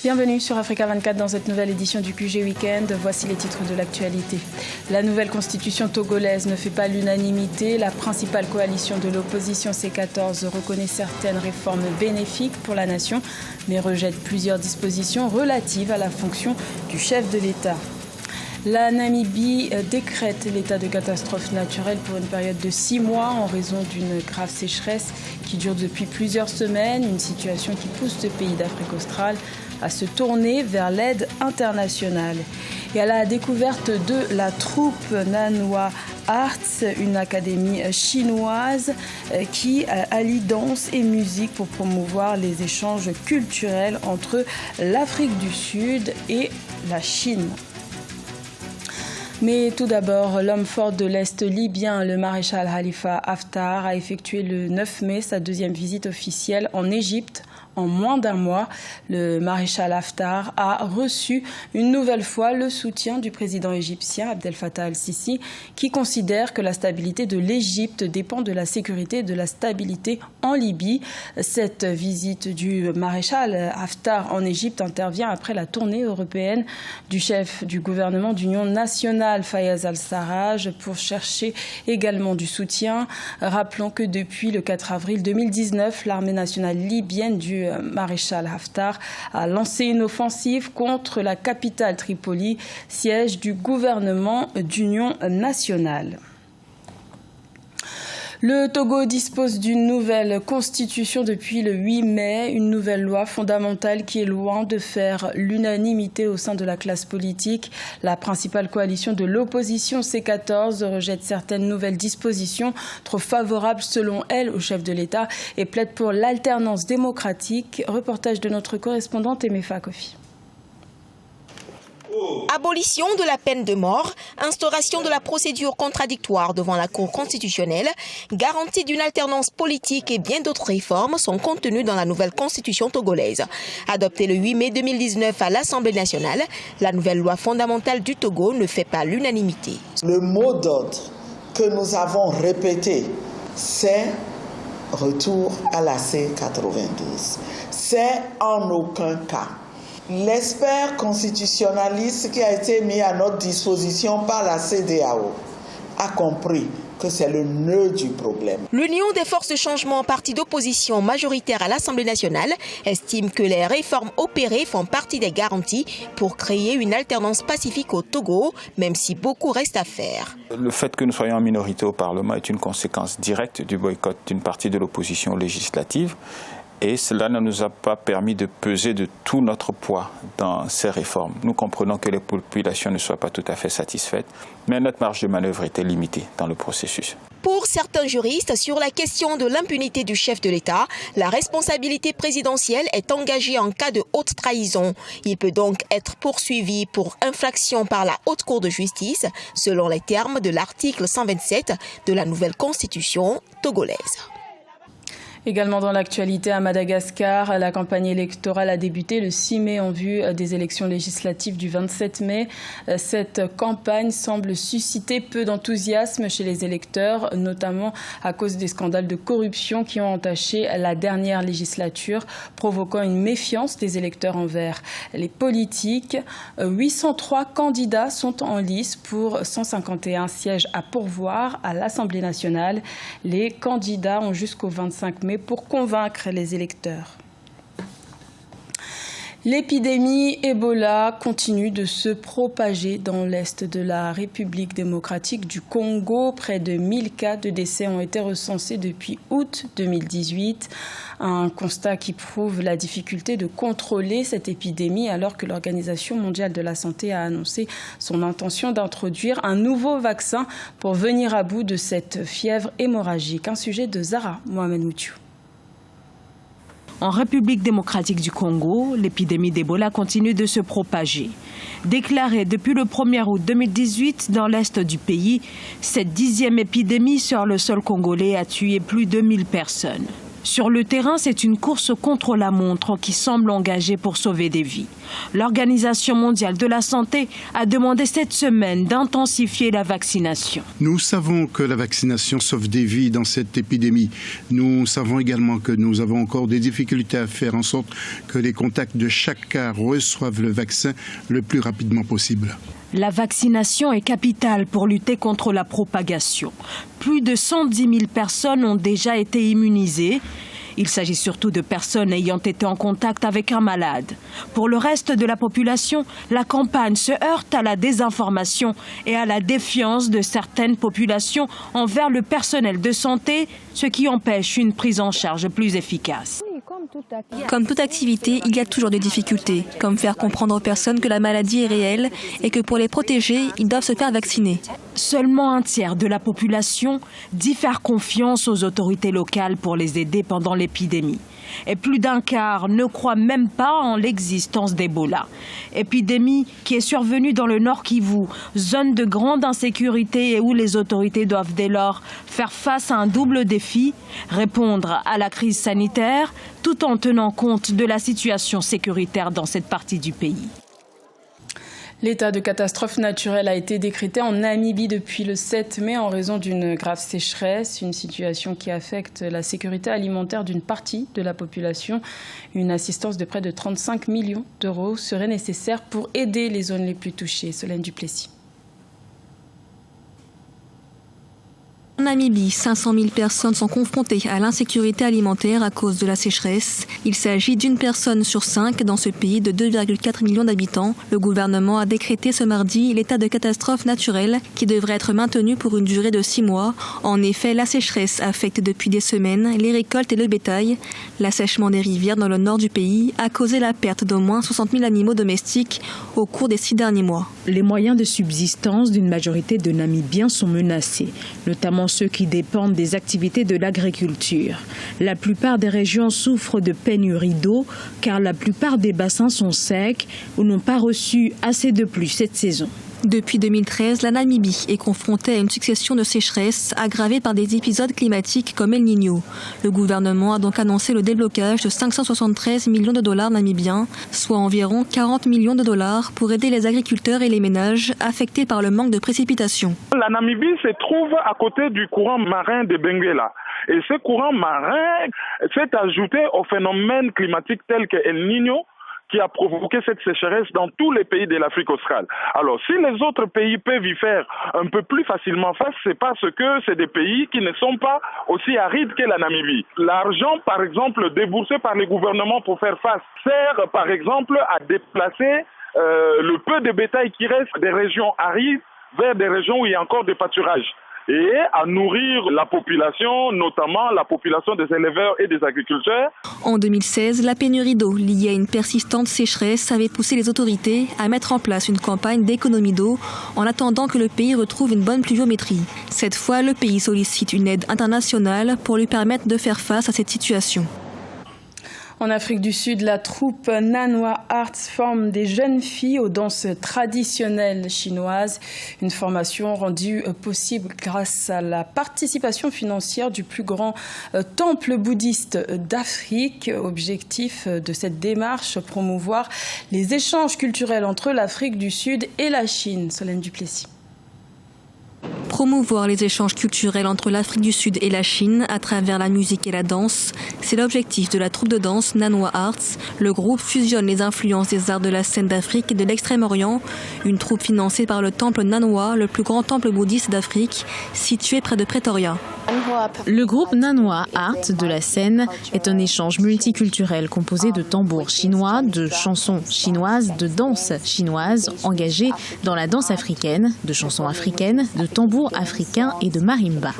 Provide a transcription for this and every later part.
Bienvenue sur Africa 24 dans cette nouvelle édition du QG Weekend. Voici les titres de l'actualité. La nouvelle constitution togolaise ne fait pas l'unanimité. La principale coalition de l'opposition C14 reconnaît certaines réformes bénéfiques pour la nation, mais rejette plusieurs dispositions relatives à la fonction du chef de l'État. La Namibie décrète l'état de catastrophe naturelle pour une période de 6 mois en raison d'une grave sécheresse qui dure depuis plusieurs semaines, une situation qui pousse ce pays d'Afrique australe à se tourner vers l'aide internationale. Et à la découverte de la troupe Nanhua Arts, une académie chinoise qui allie danse et musique pour promouvoir les échanges culturels entre l'Afrique du Sud et la Chine. Mais tout d'abord, l'homme fort de l'Est libyen, le maréchal Khalifa Haftar, a effectué le 9 mai sa deuxième visite officielle en Égypte. En moins d'un mois, le maréchal Haftar a reçu une nouvelle fois le soutien du président égyptien Abdel Fattah al-Sisi, qui considère que la stabilité de l'Égypte dépend de la sécurité et de la stabilité en Libye. Cette visite du maréchal Haftar en Égypte intervient après la tournée européenne du chef du gouvernement d'union nationale, Fayez al-Sarraj, pour chercher également du soutien. Rappelons que depuis le 4 avril 2019, l'armée nationale libyenne du maréchal Haftar a lancé une offensive contre la capitale Tripoli, siège du gouvernement d'union nationale. Le Togo dispose d'une nouvelle constitution depuis le 8 mai, une nouvelle loi fondamentale qui est loin de faire l'unanimité au sein de la classe politique. La principale coalition de l'opposition C14 rejette certaines nouvelles dispositions trop favorables selon elle au chef de l'État et plaide pour l'alternance démocratique. Reportage de notre correspondante Emefa Kofi. Abolition de la peine de mort, instauration de la procédure contradictoire devant la Cour constitutionnelle, garantie d'une alternance politique et bien d'autres réformes sont contenues dans la nouvelle constitution togolaise. Adoptée le 8 mai 2019 à l'Assemblée nationale, la nouvelle loi fondamentale du Togo ne fait pas l'unanimité. Le mot d'ordre que nous avons répété, c'est retour à la C92. C'est en aucun cas. L'expert constitutionnaliste qui a été mis à notre disposition par la CEDEAO a compris que c'est le nœud du problème. L'Union des forces de changement, parti d'opposition majoritaire à l'Assemblée nationale, estime que les réformes opérées font partie des garanties pour créer une alternance pacifique au Togo, même si beaucoup reste à faire. Le fait que nous soyons en minorité au Parlement est une conséquence directe du boycott d'une partie de l'opposition législative. Et cela ne nous a pas permis de peser de tout notre poids dans ces réformes. Nous comprenons que les populations ne soient pas tout à fait satisfaites, mais notre marge de manœuvre était limitée dans le processus. Pour certains juristes, sur la question de l'impunité du chef de l'État, la responsabilité présidentielle est engagée en cas de haute trahison. Il peut donc être poursuivi pour infraction par la Haute Cour de justice, selon les termes de l'article 127 de la nouvelle constitution togolaise. Également dans l'actualité à Madagascar, la campagne électorale a débuté le 6 mai en vue des élections législatives du 27 mai. Cette campagne semble susciter peu d'enthousiasme chez les électeurs, notamment à cause des scandales de corruption qui ont entaché la dernière législature, provoquant une méfiance des électeurs envers les politiques. 803 candidats sont en lice pour 151 sièges à pourvoir à l'Assemblée nationale. Les candidats ont jusqu'au 25 mai pour convaincre les électeurs. L'épidémie Ebola continue de se propager dans l'est de la République démocratique du Congo. Près de 1000 cas de décès ont été recensés depuis août 2018. Un constat qui prouve la difficulté de contrôler cette épidémie alors que l'Organisation mondiale de la santé a annoncé son intention d'introduire un nouveau vaccin pour venir à bout de cette fièvre hémorragique. Un sujet de Zara Mohamed Moutiou. En République démocratique du Congo, l'épidémie d'Ebola continue de se propager. Déclarée depuis le 1er août 2018 dans l'est du pays, cette 10e épidémie sur le sol congolais a tué plus de 1000 personnes. Sur le terrain, c'est une course contre la montre qui semble engagée pour sauver des vies. L'Organisation mondiale de la santé a demandé cette semaine d'intensifier la vaccination. Nous savons que la vaccination sauve des vies dans cette épidémie. Nous savons également que nous avons encore des difficultés à faire en sorte que les contacts de chaque cas reçoivent le vaccin le plus rapidement possible. La vaccination est capitale pour lutter contre la propagation. Plus de 110 000 personnes ont déjà été immunisées. Il s'agit surtout de personnes ayant été en contact avec un malade. Pour le reste de la population, la campagne se heurte à la désinformation et à la défiance de certaines populations envers le personnel de santé, ce qui empêche une prise en charge plus efficace. Comme toute activité, il y a toujours des difficultés, comme faire comprendre aux personnes que la maladie est réelle et que pour les protéger, ils doivent se faire vacciner. Seulement un tiers de la population dit faire confiance aux autorités locales pour les aider pendant l'épidémie. Et plus d'un quart ne croit même pas en l'existence d'Ebola. Épidémie qui est survenue dans le Nord Kivu, zone de grande insécurité et où les autorités doivent dès lors faire face à un double défi, répondre à la crise sanitaire tout en tenant compte de la situation sécuritaire dans cette partie du pays. L'état de catastrophe naturelle a été décrété en Namibie depuis le 7 mai en raison d'une grave sécheresse, une situation qui affecte la sécurité alimentaire d'une partie de la population. Une assistance de près de 35 millions d'euros serait nécessaire pour aider les zones les plus touchées. Solène Duplessis. En Namibie, 500 000 personnes sont confrontées à l'insécurité alimentaire à cause de la sécheresse. Il s'agit d'une personne sur 5 dans ce pays de 2,4 millions d'habitants. Le gouvernement a décrété ce mardi l'état de catastrophe naturelle qui devrait être maintenu pour une durée de 6 mois. En effet, la sécheresse affecte depuis des semaines les récoltes et le bétail. L'assèchement des rivières dans le nord du pays a causé la perte d'au moins 60 000 animaux domestiques au cours des 6 derniers mois. Les moyens de subsistance d'une majorité de Namibiens sont menacés, notamment ceux qui dépendent des activités de l'agriculture. La plupart des régions souffrent de pénurie d'eau car la plupart des bassins sont secs ou n'ont pas reçu assez de pluie cette saison. Depuis 2013, la Namibie est confrontée à une succession de sécheresses aggravées par des épisodes climatiques comme El Niño. Le gouvernement a donc annoncé le déblocage de 573 millions de dollars namibiens, soit environ 40 millions de dollars pour aider les agriculteurs et les ménages affectés par le manque de précipitations. La Namibie se trouve à côté du courant marin de Benguela. Et ce courant marin s'est ajouté au phénomène climatique tel que El Niño, qui a provoqué cette sécheresse dans tous les pays de l'Afrique australe. Alors, si les autres pays peuvent y faire un peu plus facilement face, c'est parce que c'est des pays qui ne sont pas aussi arides que la Namibie. L'argent, par exemple, déboursé par les gouvernements pour faire face, sert, par exemple, à déplacer le peu de bétail qui reste des régions arides vers des régions où il y a encore des pâturages, et à nourrir la population, notamment la population des éleveurs et des agriculteurs. En 2016, la pénurie d'eau liée à une persistante sécheresse avait poussé les autorités à mettre en place une campagne d'économie d'eau en attendant que le pays retrouve une bonne pluviométrie. Cette fois, le pays sollicite une aide internationale pour lui permettre de faire face à cette situation. En Afrique du Sud, la troupe Nanwa Arts forme des jeunes filles aux danses traditionnelles chinoises. Une formation rendue possible grâce à la participation financière du plus grand temple bouddhiste d'Afrique. Objectif de cette démarche, promouvoir les échanges culturels entre l'Afrique du Sud et la Chine. Solène Duplessis. Promouvoir les échanges culturels entre l'Afrique du Sud et la Chine à travers la musique et la danse, c'est l'objectif de la troupe de danse Nanwa Arts. Le groupe fusionne les influences des arts de la scène d'Afrique et de l'Extrême-Orient. Une troupe financée par le temple Nanwa, le plus grand temple bouddhiste d'Afrique, situé près de Pretoria. Le groupe Nanwa Art de la scène est un échange multiculturel composé de tambours chinois, de chansons chinoises, de danses chinoises engagées dans la danse africaine, de chansons africaines, de tambours africains et de marimba.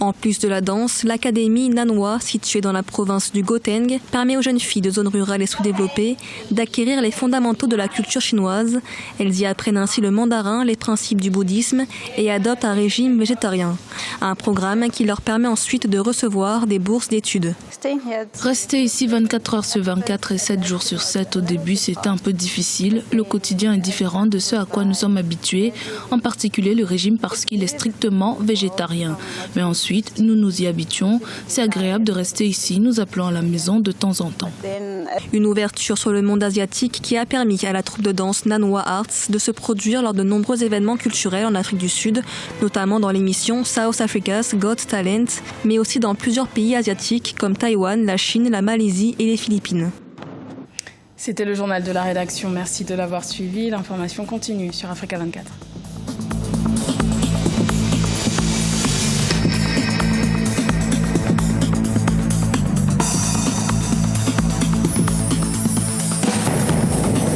En plus de la danse, l'académie Nanwa, située dans la province du Gauteng, permet aux jeunes filles de zones rurales et sous-développées d'acquérir les fondamentaux de la culture chinoise. Elles y apprennent ainsi le mandarin, les principes du bouddhisme et adoptent un régime végétarien. Un programme qui leur permet ensuite de recevoir des bourses d'études. Rester ici 24 heures sur 24 et 7 jours sur 7 au début, c'était un peu difficile. Le quotidien est différent de ce à quoi nous sommes habitués, en particulier le régime parce qu'il est strictement végétarien. Mais ensuite, nous nous y habituons. C'est agréable de rester ici, nous appelons à la maison de temps en temps. Une ouverture sur le monde asiatique qui a permis à la troupe de danse Nanoa Arts de se produire lors de nombreux événements culturels en Afrique du Sud, notamment dans l'émission South Africa's Got Talent, mais aussi dans plusieurs pays asiatiques comme Taïwan, la Chine, la Malaisie et les Philippines. C'était le journal de la rédaction. Merci de l'avoir suivi. L'information continue sur Africa 24.